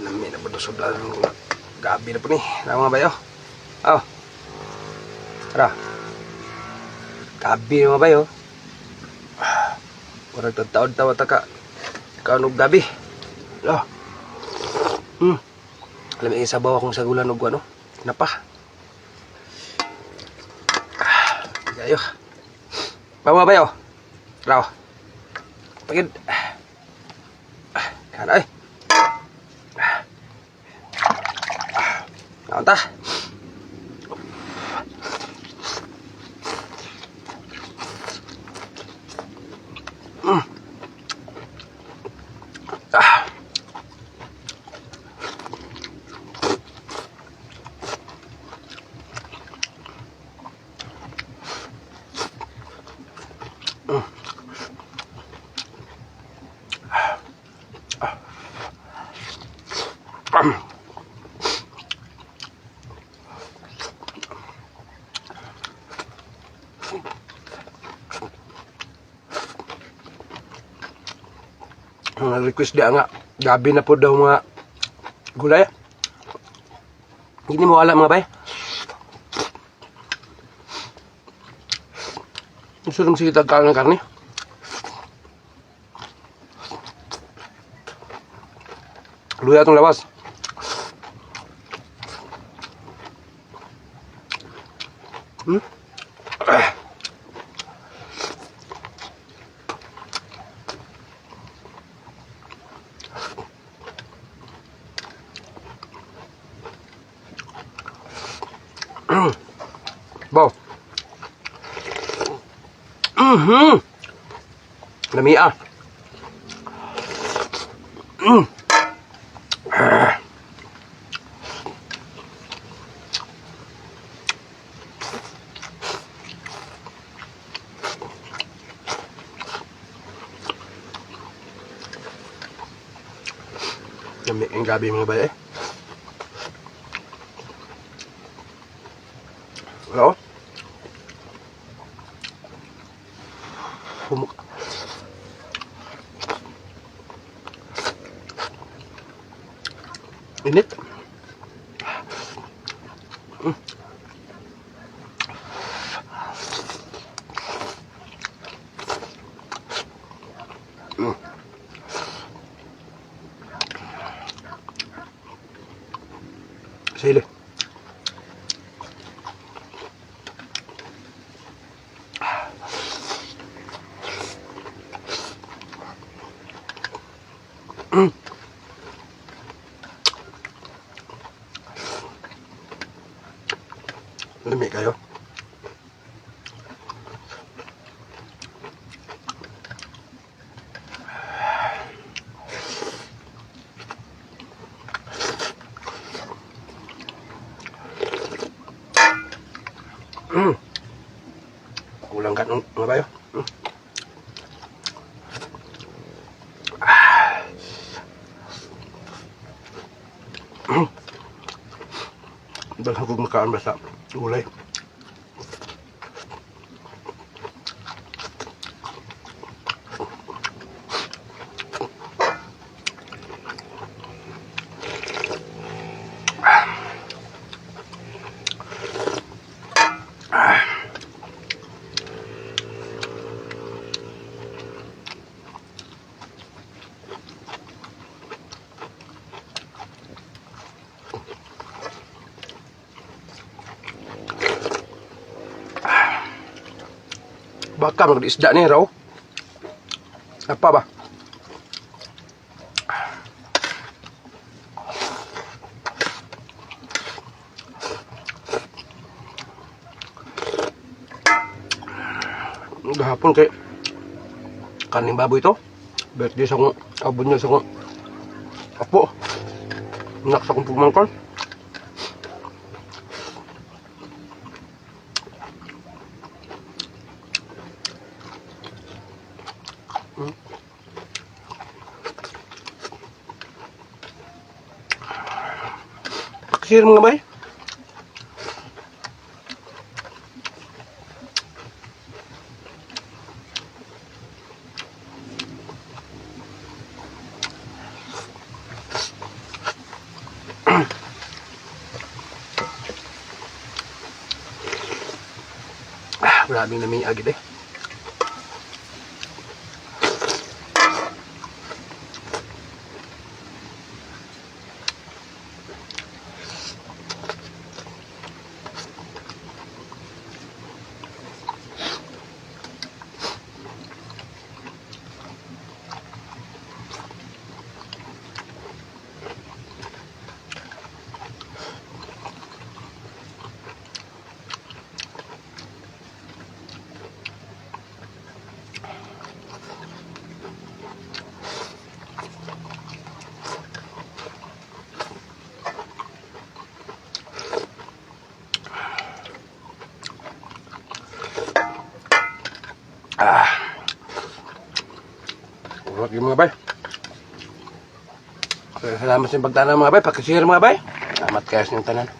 Nami na po sudah gabi na po ni. Ano mga bayo? Oh. Tara. Gabi na mga bayo. Parang tataod-tawa ta ka. Kanog gabi. Oh. Alam mo, sabaw akong sagulan og ano? Napa? Gayo. Mga bayo. Tara. Pagid. Kanay. Naon ta? Request dia nga gabi na po daw mga gulay. Hindi mo wala mga bay. Gusto lang sige tagkaan ng karne. Luya itong lawas. Wow. Lami ah. Lami ang gabi mga bay eh. Hello? Init. Sili. Lami kayo. Ulang kan mga bayo. Dahil ako makaan basta gulay. Baka mag-isda ni raw. Apa ba? Gahapon kay kaning baboy to. Birthday sa kong abon niya sa kong apo. Nak sa kong pumangkon. Paksir mga bay. maraming nami agad eh. Urot yung mga bay. Salamat sa pagtanong mga bay. Pakishare mga bay. Salamat kayo sa inyong tanan.